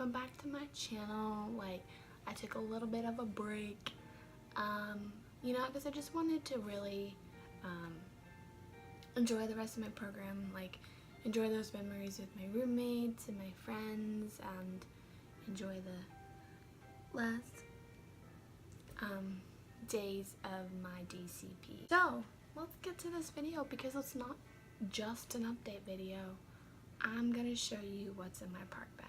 welcome back to my channel. Like, I took a little bit of a break, you know, because I just wanted to really enjoy the rest of my program, like enjoy those memories with my roommates and my friends, and enjoy the last days of my DCP. So let's get to this video, because it's not just an update video. I'm gonna show you what's in my park bag.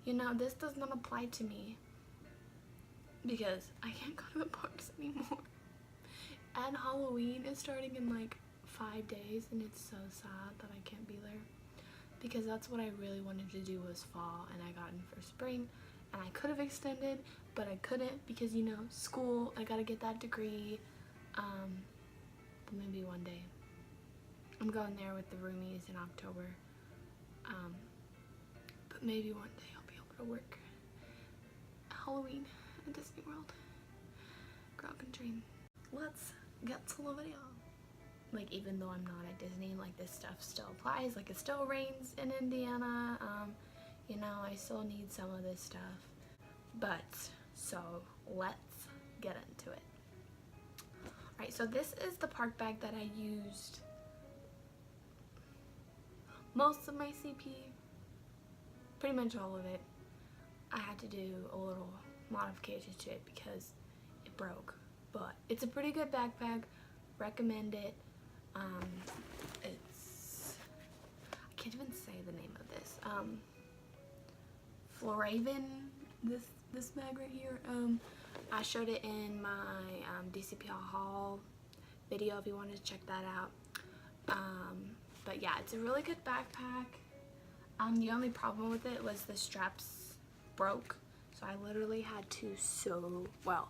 You know, this does not apply to me because I can't go to the parks anymore. And Halloween is starting in like 5 days, and it's so sad that I can't be there, because that's what I really wanted to do was fall, and I got in for spring, and I could have extended, but I couldn't because, you know, school, I gotta get that degree. But maybe one day. I'm going there with the roomies in October. But maybe one day I'll be able to work Halloween at Disney World. Girl can dream. Let's get to the video. Like, even though I'm not at Disney, like, this stuff still applies. Like, it still rains in Indiana. You know, I still need some of this stuff. But, so, let's get into it. Alright, so this is the park bag that I used most of my CP. Pretty much all of it. I had to do a little modification to it because it broke. But it's a pretty good backpack. Recommend it. It's, I can't even say the name of this. Floraven, this bag right here. I showed it in my DCP haul video if you wanted to check that out. But yeah, it's a really good backpack. The only problem with it was the straps broke, so I literally had to sew, well,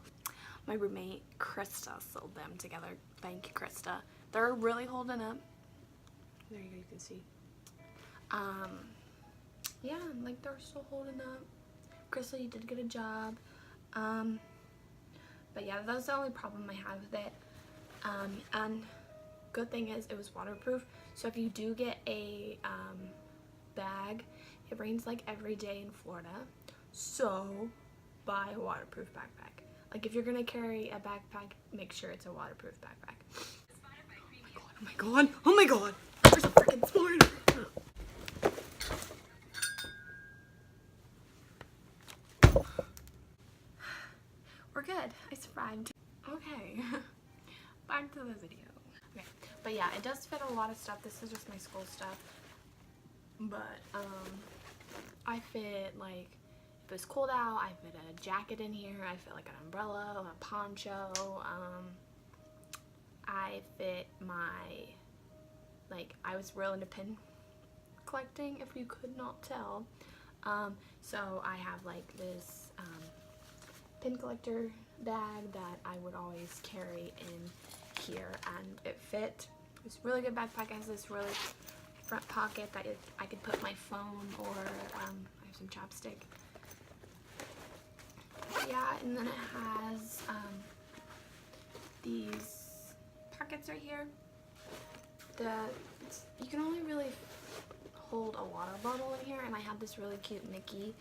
my roommate Krista sewed them together. Thank you, Krista. They're really holding up. There you can see. Yeah, like, they're still holding up. Krista, you did get a job. But yeah, that's the only problem I had with it. And good thing is it was waterproof, so if you do get a bag, it rains like every day in Florida, so buy a waterproof backpack. Like, if you're gonna carry a backpack, make sure it's a waterproof backpack. Oh my god, oh my god, there's a freaking spider! We're good, I survived. Okay, back to the video. Okay, but yeah, it does fit a lot of stuff. This is just my school stuff. But, I fit, like, if it's cold out, I fit a jacket in here. I fit, like, an umbrella, a poncho. I fit my, like, I was real into pin collecting, if you could not tell. So I have, like, this, pin collector bag that I would always carry in here, and it fit. It's a really good backpack. It has this really front pocket that I could put my phone, or I have some chapstick. Yeah, and then it has these pockets right here. You can only really hold a water bottle in here, and I had this really cute Mickey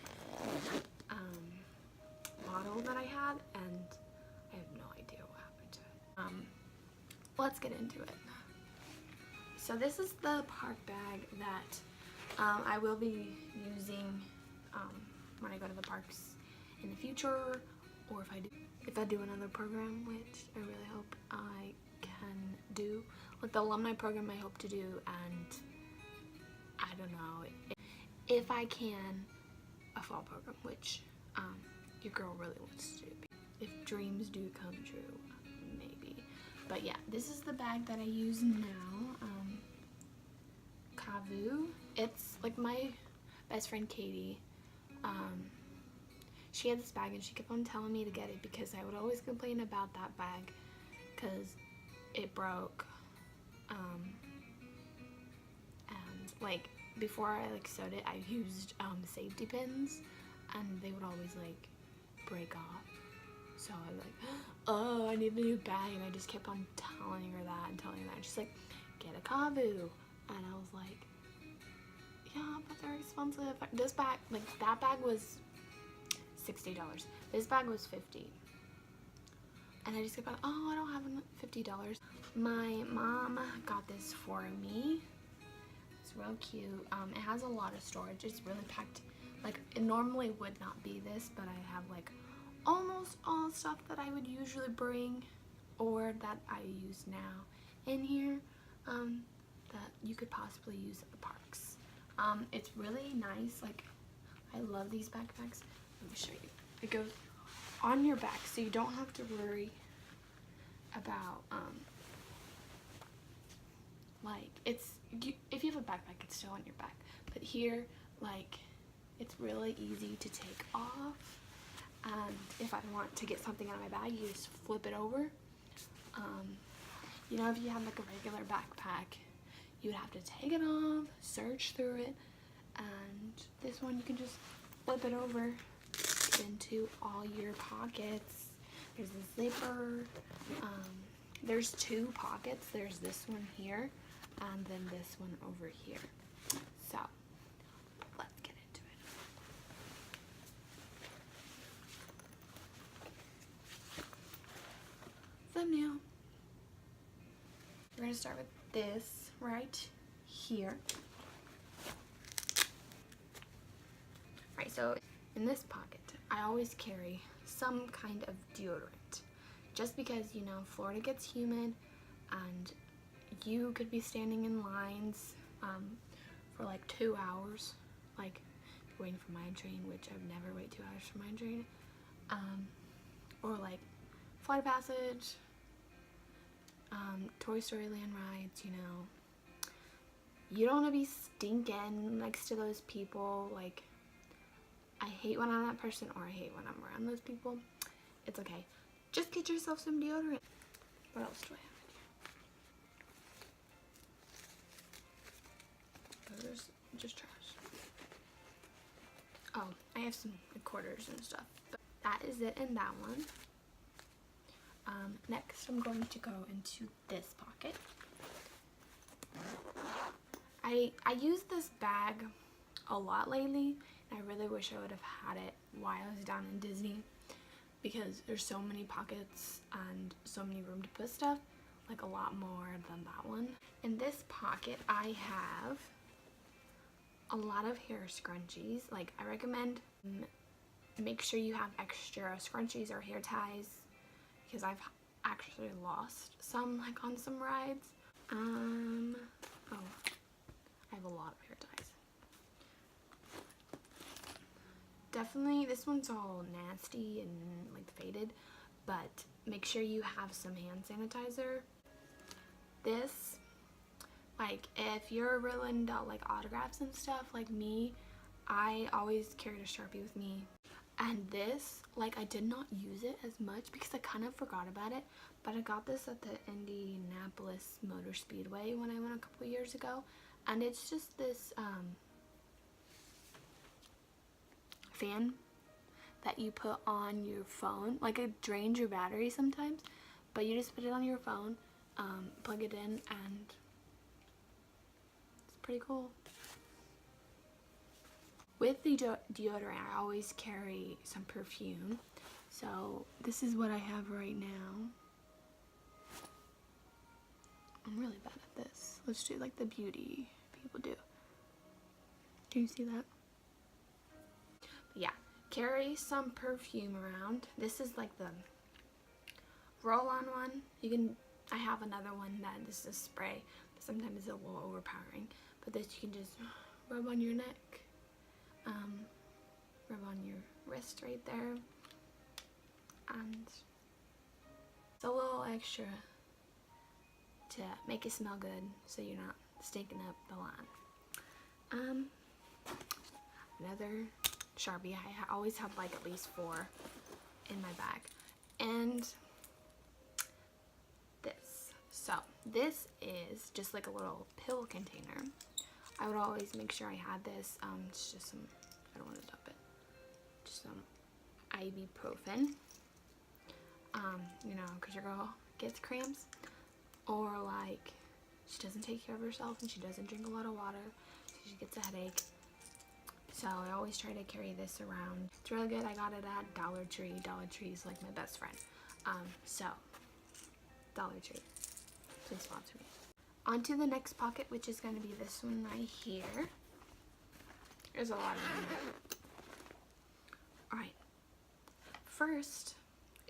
bottle that I had, and I have no idea what happened to it. Let's get into it. So this is the park bag that I will be using when I go to the parks in the future, or if I do another program, which I really hope I can do. Like the alumni program I hope to do, and I don't know, if I can, a fall program, which your girl really wants to do. If dreams do come true, maybe. But yeah, this is the bag that I use now. Kavu. It's like my best friend Katie. She had this bag, and she kept on telling me to get it because I would always complain about that bag because it broke. And like before I like sewed it, I used safety pins, and they would always like break off. So I was like, oh, I need a new bag, and I just kept on telling her that and telling her that. She's like, get a Kavu. And I was like, yeah, but they're expensive. This bag, like, that bag was $60. This bag was $50. And I just kept on, oh, I don't have $50. My mom got this for me. It's real cute. It has a lot of storage. It's really packed. Like, it normally would not be this, but I have like almost all stuff that I would usually bring or that I use now in here that you could possibly use at the parks. It's really nice. Like, I love these backpacks. Let me show you. It goes on your back, so you don't have to worry about like, if you have a backpack, it's still on your back, but here, like, it's really easy to take off. And if I want to get something out of my bag, you just flip it over. You know, if you have like a regular backpack, you would have to take it off, search through it, and this one you can just flip it over into all your pockets. There's a zipper. There's two pockets. There's this one here and then this one over here. So let's get into it. Thumbnail. We're gonna start with this right here. Right, so in this pocket, I always carry some kind of deodorant. Just because, you know, Florida gets humid and you could be standing in lines for like 2 hours, like waiting for mine train, which I've never waited 2 hours for mine train, or like Flight of Passage, Toy Story Land rides, you know. You don't want to be stinking next to those people. Like, I hate when I'm that person, or I hate when I'm around those people. It's okay. Just get yourself some deodorant. What else do I have in here? There's just trash. Oh, I have some quarters and stuff. But that is it in that one. Next, I'm going to go into this pocket. I use this bag a lot lately, and I really wish I would have had it while I was down in Disney, because there's so many pockets and so many room to put stuff, like a lot more than that one. In this pocket, I have a lot of hair scrunchies. Like, I recommend make sure you have extra scrunchies or hair ties, because I've actually lost some, like on some rides. Oh, I have a lot of hair ties. Definitely, this one's all nasty and like faded, but make sure you have some hand sanitizer. This, like, if you're really into like autographs and stuff like me, I always carried a Sharpie with me. And this, like, I did not use it as much because I kind of forgot about it, but I got this at the Indianapolis Motor Speedway when I went a couple years ago, and it's just this fan that you put on your phone. Like, it drains your battery sometimes, but you just put it on your phone, plug it in, and it's pretty cool. With the deodorant, I always carry some perfume. So this is what I have right now. I'm really bad at this. Let's do like the beauty people do. Can you see that? But yeah, carry some perfume around. This is like the roll-on one. You can, I have another one that this is spray, but sometimes it's a little overpowering. But this you can just rub on your neck. Rub on your wrist right there, and it's a little extra to make it smell good so you're not stinking up the line. Another Sharpie. I always have like at least 4 in my bag. And this. So this is just like a little pill container. I would always make sure I had this. It's just some, I don't want to dump it, just some ibuprofen, you know, because your girl gets cramps, or like she doesn't take care of herself and she doesn't drink a lot of water, so she gets a headache. So I always try to carry this around. It's really good. I got it at Dollar Tree. Dollar Tree is like my best friend. So Dollar Tree, please sponsor me. On to the next pocket, which is going to be this one right here. There's a lot of them there. Alright. First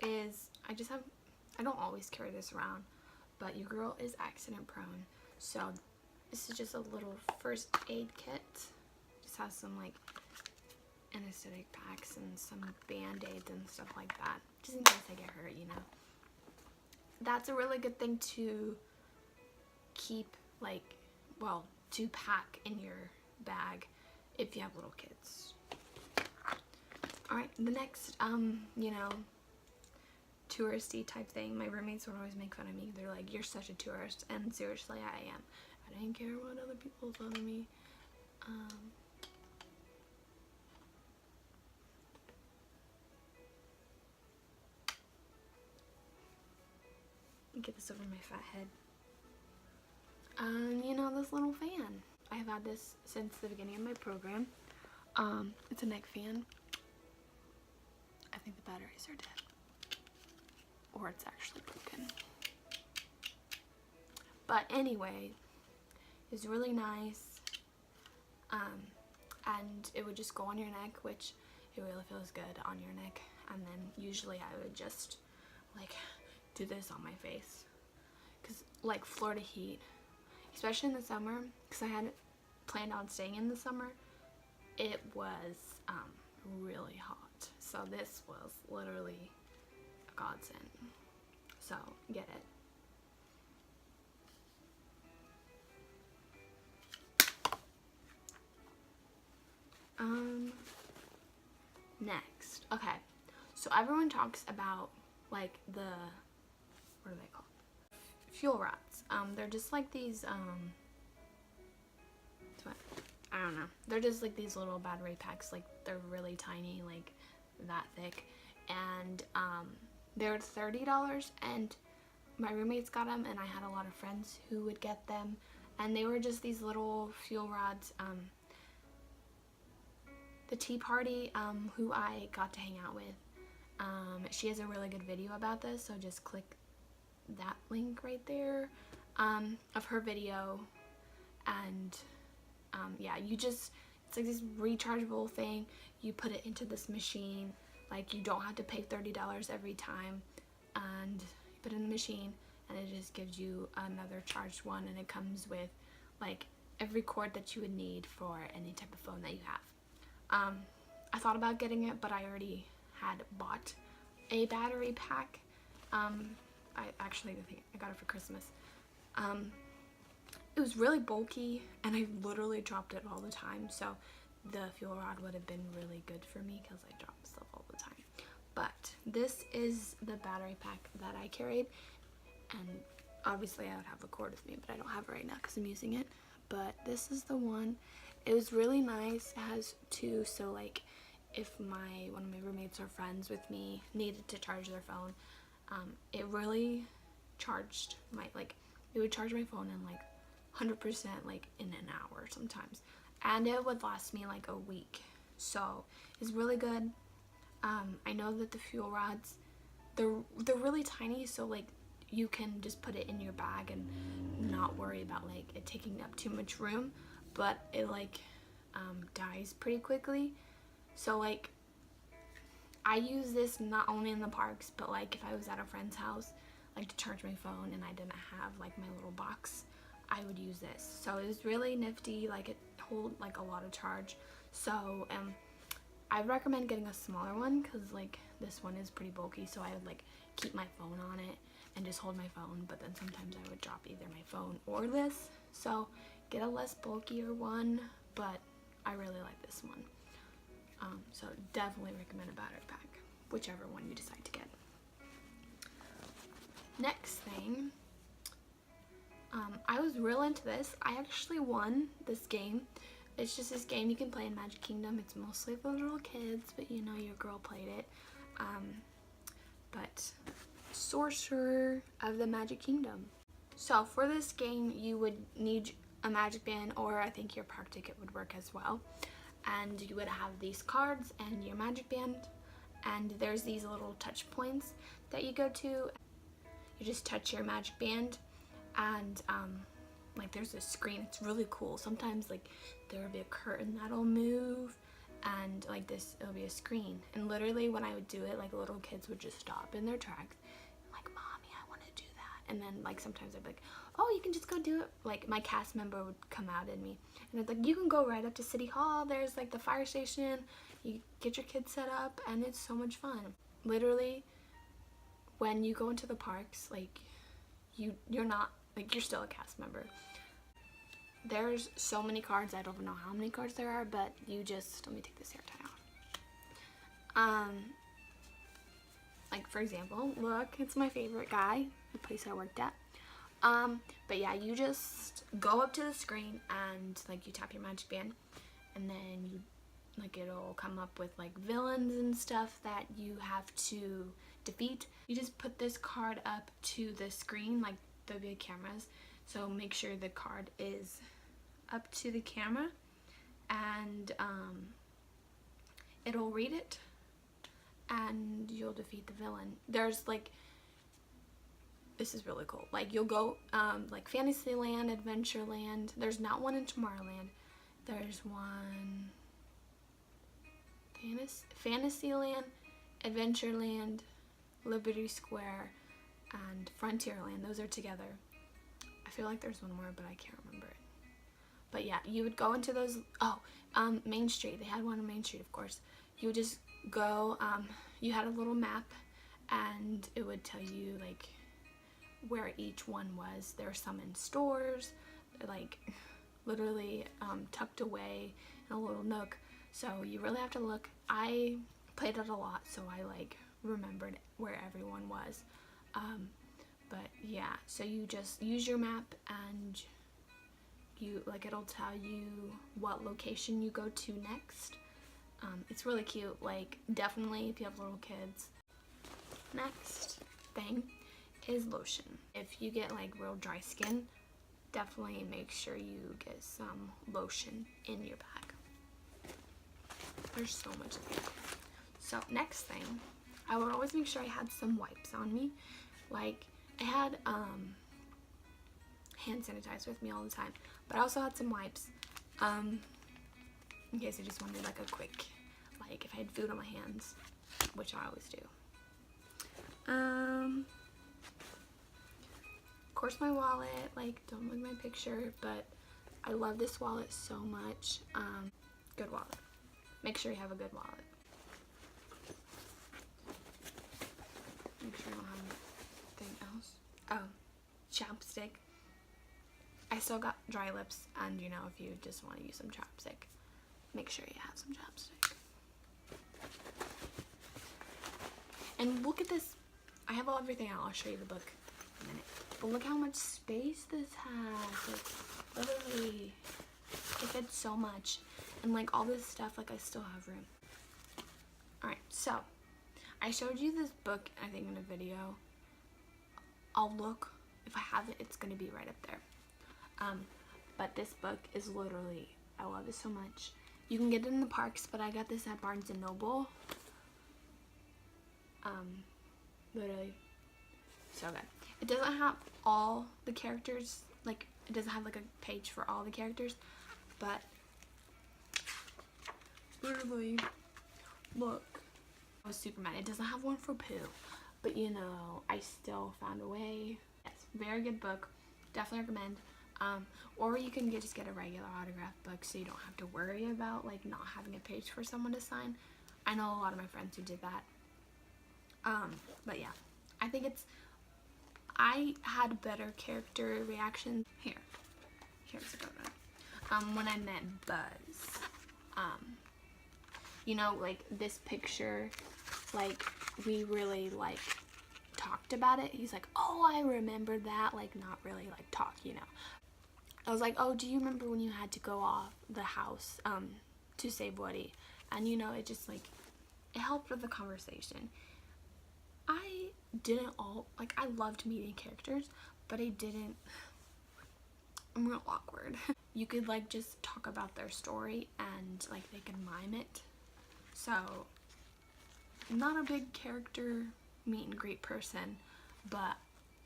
is, I don't always carry this around, but your girl is accident prone. So this is just a little first aid kit. Just has some like anesthetic packs and some band-aids and stuff like that. Just in case I get hurt, you know. That's a really good thing to keep, like, well, to pack in your bag if you have little kids. Alright, the next, you know, touristy type thing. My roommates would always make fun of me. They're like, you're such a tourist. And seriously, I am. I didn't care what other people thought of me. Get this over my fat head. You know, this little fan. I have had this since the beginning of my program. It's a neck fan. I think the batteries are dead. Or it's actually broken. But anyway, it's really nice. And it would just go on your neck, which it really feels good on your neck. And then usually I would just like do this on my face. Cause like Florida heat, especially in the summer, because I hadn't planned on staying in the summer, it was really hot. So this was literally a godsend. So get it. Next, okay, so everyone talks about like the, what are they called? Fuel rods. They're just like these, I don't know. They're just like these little battery packs, like they're really tiny, like that thick, and they're $30, and my roommates got them, and I had a lot of friends who would get them, and they were just these little fuel rods. The Tea Party, who I got to hang out with, she has a really good video about this, so just click that link right there of her video. And yeah, it's like this rechargeable thing. You put it into this machine, like you don't have to pay $30 every time, and you put it in the machine and it just gives you another charged one, and it comes with like every cord that you would need for any type of phone that you have. I thought about getting it, but I already had bought a battery pack. I think I got it for Christmas. It was really bulky, and I literally dropped it all the time, so the fuel rod would have been really good for me because I drop stuff all the time. But this is the battery pack that I carried, and obviously I would have a cord with me, but I don't have it right now because I'm using it. But this is the one. It was really nice. It has two, so like if one of my roommates or friends with me needed to charge their phone, it really charged my, like, it would charge my phone in like 100% like in an hour sometimes, and it would last me like a week. So it's really good. I know that the fuel rods, they're really tiny, so like you can just put it in your bag and not worry about like it taking up too much room, but it like dies pretty quickly. So like I use this not only in the parks, but like if I was at a friend's house, like to charge my phone and I didn't have like my little box, I would use this. So it was really nifty, like it hold like a lot of charge. So I recommend getting a smaller one because like this one is pretty bulky, so I would like keep my phone on it and just hold my phone, but then sometimes I would drop either my phone or this. So get a less bulkier one, but I really like this one. So definitely recommend a battery pack, whichever one you decide to get. Next thing, I was real into this. I actually won this game. It's just this game you can play in Magic Kingdom. It's mostly for little kids, but you know your girl played it. But Sorcerer of the Magic Kingdom. So for this game, you would need a magic band, or I think your park ticket would work as well. and you would have these cards and your magic band, and there's these little touch points that you go to. You just touch your magic band, and like there's a screen. It's really cool. Sometimes like there will be a curtain that'll move, and like this, it'll be a screen. And literally when I would do it, like little kids would just stop in their tracks, like, "Mommy, I want to do that." And then like sometimes I'd be like, "Oh, you can just go do it." Like my cast member would come out at me, and it's like, "You can go right up to City Hall. There's like the fire station. You get your kids set up, and it's so much fun." Literally, when you go into the parks, like you're not like, you're still a cast member. There's so many cards. I don't know how many cards there are, but you just, let me take this hair tie off. Like for example, look, it's my favorite guy, the place I worked at. But yeah, you just go up to the screen and like you tap your magic band, and then you like, it'll come up with like villains and stuff that you have to defeat. You just put this card up to the screen, like there'll be cameras, so make sure the card is up to the camera, and it'll read it and you'll defeat the villain. There's like, this is really cool, like you'll go like Fantasyland, Adventureland. There's not one in Tomorrowland. There's one Fantasyland, Adventureland, Liberty Square, and Frontierland. Those are together. I feel like there's one more, but I can't remember it. But yeah, you would go into those. Main Street. They had one on Main Street, of course. You would just go. You had a little map, and it would tell you like where each one was. There were some in stores, like literally tucked away in a little nook. So you really have to look. I played it a lot, so I like remembered where everyone was. But yeah, so you just use your map, and you like, it'll tell you what location you go to next. It's really cute. Like definitely if you have little kids. Next thing is lotion. If you get like real dry skin, definitely make sure you get some lotion in your bag. There's so much in here. So next thing, I would always make sure I had some wipes on me. Like I had hand sanitizer with me all the time, but I also had some wipes in case I just wanted like a quick, like if I had food on my hands, which I always do. Of course my wallet, like don't look at my picture, but I love this wallet so much. Good wallet. Make sure you have a good wallet. Make sure you don't have anything else. Oh, chapstick. I still got dry lips, and you know, if you just want to use some chapstick, make sure you have some chapstick. And look at this. I have everything out. I'll show you the book in a minute. But look how much space this has. Like, literally, it fits so much. And like all this stuff, like I still have room. Alright, so I showed you this book, I think, in a video. I'll look. If I have it, it's going to be right up there. But this book is literally, I love it so much. You can get it in the parks, but I got this at Barnes & Noble. Literally so good. It doesn't have all the characters, like it doesn't have like a page for all the characters, but literally, look. I was super mad. It doesn't have one for Pooh, but you know, I still found a way. Yes, very good book. Definitely recommend. Or you can just get a regular autograph book, so you don't have to worry about like not having a page for someone to sign. I know a lot of my friends who did that. But yeah, I think I had better character reactions. Here's a photo. When I met Buzz, you know, like this picture, like we really like talked about it. He's like, oh, I remember that, like not really like talk, you know. I was like, oh, do you remember when you had to go off the house to save Woody? And you know, it just like, it helped with the conversation. I loved meeting characters, but I didn't I'm real awkward. You could like just talk about their story and like they can mime it. So I'm not a big character meet and greet person, but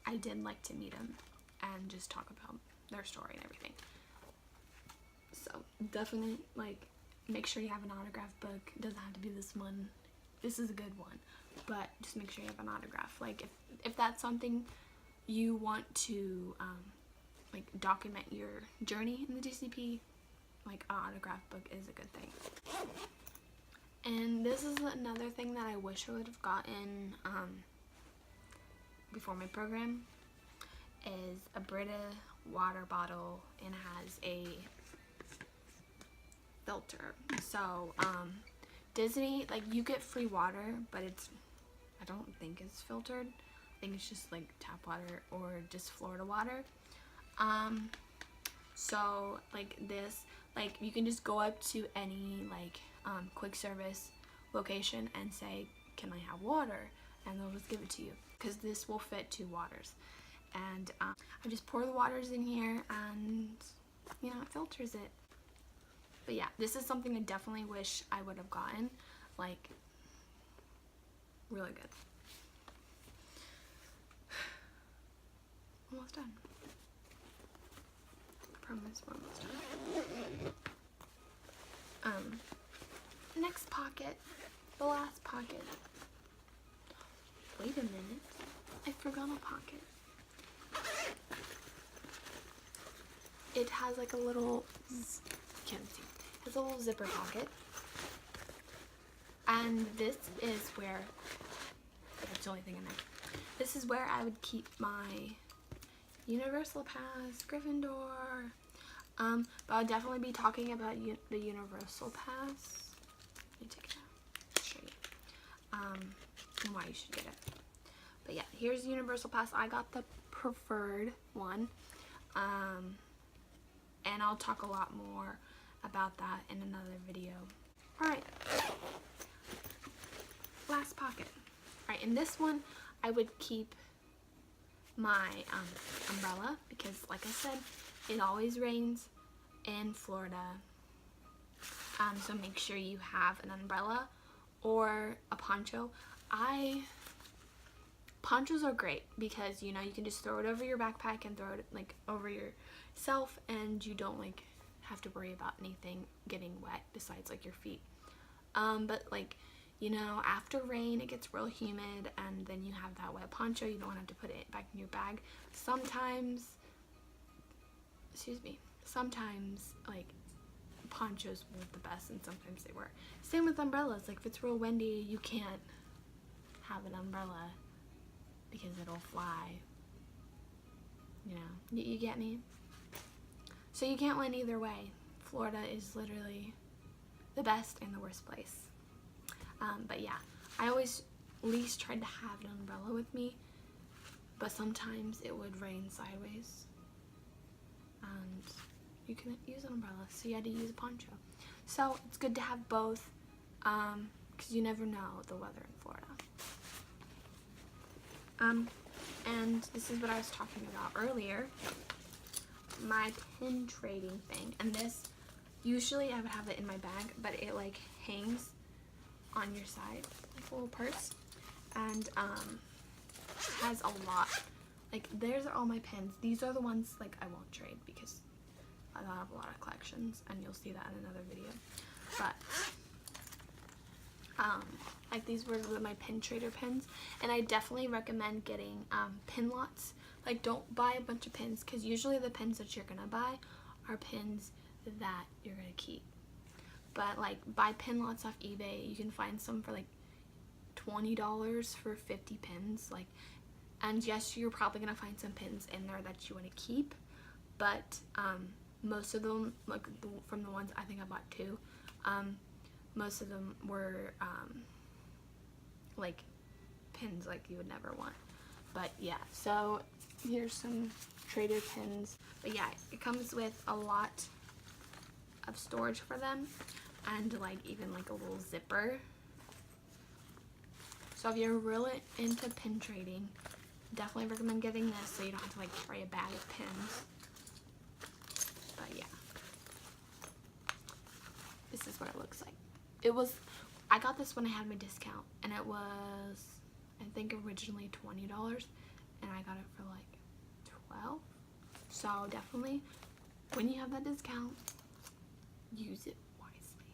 I did like to meet them and just talk about their story and everything. So definitely like make sure you have an autograph book. It doesn't have to be this one. This is a good one, but just make sure you have an autograph. Like if that's something you want to like document your journey in the DCP, like an autograph book is a good thing. And this is another thing that I wish I would have gotten before my program, is a Brita water bottle, and it has a filter. So Disney, like you get free water, but I don't think it's filtered. I think it's just like tap water or just Florida water. So like this, like you can just go up to any like quick service location and say, can I have water? And they'll just give it to you, because this will fit 2 waters. And I just pour the waters in here and you know, it filters it. But yeah, this is something I definitely wish I would have gotten. Like, really good. Almost done. I promise we're almost done. Next pocket. The last pocket. Wait a minute. I forgot a pocket. It has like a little, can't see. It's a little zipper pocket, and this is where, that's the only thing in there. This is where I would keep my Universal Pass, Gryffindor, but I'll definitely be talking about the Universal Pass. Let me take it out, show you, and why you should get it. But yeah, here's the Universal Pass. I got the preferred one, and I'll talk a lot more about that in another video. Alright, last pocket. Alright, in this one I would keep my umbrella, because like I said, it always rains in Florida, so make sure you have an umbrella or a poncho. Ponchos are great because, you know, you can just throw it over your backpack and throw it like over yourself, and you don't like have to worry about anything getting wet besides like your feet. But like, you know, after rain it gets real humid, and then you have that wet poncho. You don't have to put it back in your bag. Sometimes like ponchos work the best, and sometimes they work. Same with umbrellas. Like if it's real windy, you can't have an umbrella because it'll fly. You know, you get me? So you can't win either way. Florida is literally the best and the worst place. But yeah, I always at least tried to have an umbrella with me, but sometimes it would rain sideways and you couldn't use an umbrella, so you had to use a poncho. So it's good to have both, because you never know the weather in Florida. And this is what I was talking about earlier, my pin trading thing. And this, usually I would have it in my bag, but it like hangs on your side like a little purse, and has a lot. Like, there's all my pins. These are the ones like I won't trade because I have a lot of collections, and you'll see that in another video. But like these were my pin trader pins, and I definitely recommend getting pin lots. Like, don't buy a bunch of pins, because usually the pins that you're gonna buy are pins that you're gonna keep. But like, buy pin lots off eBay. You can find some for like $20 for 50 pins. Like, and yes, you're probably gonna find some pins in there that you want to keep, but most of them, like from the ones I think I bought 2, most of them were like pins like you would never want. But yeah, so here's some traded pins. But yeah, it comes with a lot of storage for them, and like even like a little zipper. So if you're really into pin trading, definitely recommend getting this, so you don't have to like carry a bag of pins. I got this when I had my discount, and it was, I think, originally $20, and I got it for like $12. So definitely, when you have that discount, use it wisely.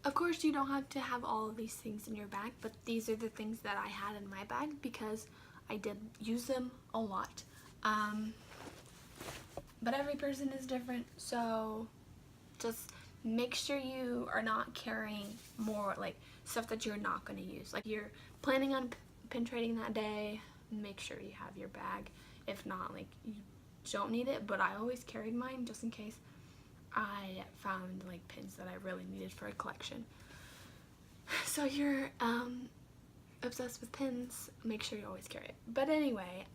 Of course, you don't have to have all of these things in your bag, but these are the things that I had in my bag because I did use them a lot. But every person is different, so just make sure you are not carrying more like stuff that you're not going to use. Like, you're planning on pin trading that day, make sure you have your bag. If not, like, you don't need it, but I always carried mine just in case I found like pins that I really needed for a collection. So you're obsessed with pins, make sure you always carry it. But anyway,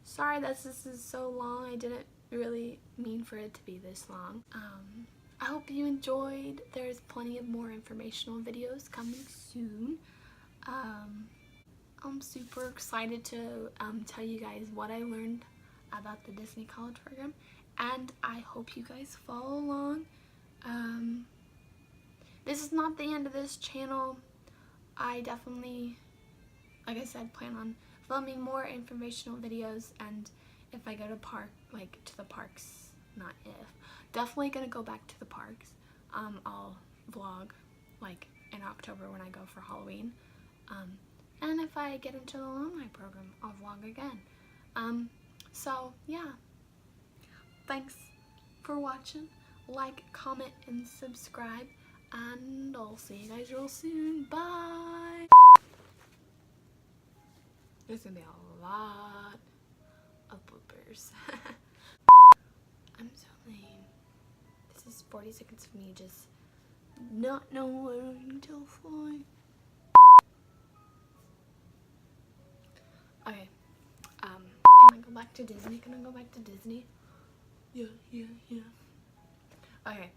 sorry that this is so long. I didn't really mean for it to be this long. I hope you enjoyed. There's plenty of more informational videos coming soon. I'm super excited to tell you guys what I learned about the Disney College program, and I hope you guys follow along. This is not the end of this channel. I definitely, like I said, plan on filming more informational videos, and if I go to the parks, not if, definitely gonna go back to the parks. I'll vlog like in October when I go for Halloween. And if I get into the alumni program, I'll vlog again. So yeah, thanks for watching. Like, comment, and subscribe, and I'll see you guys real soon. Bye. There's gonna be a lot of bloopers. I'm so lame. This is 40 seconds of me just not knowing to fly. Okay, can I go back to Disney? Can I go back to Disney? Yeah. Okay.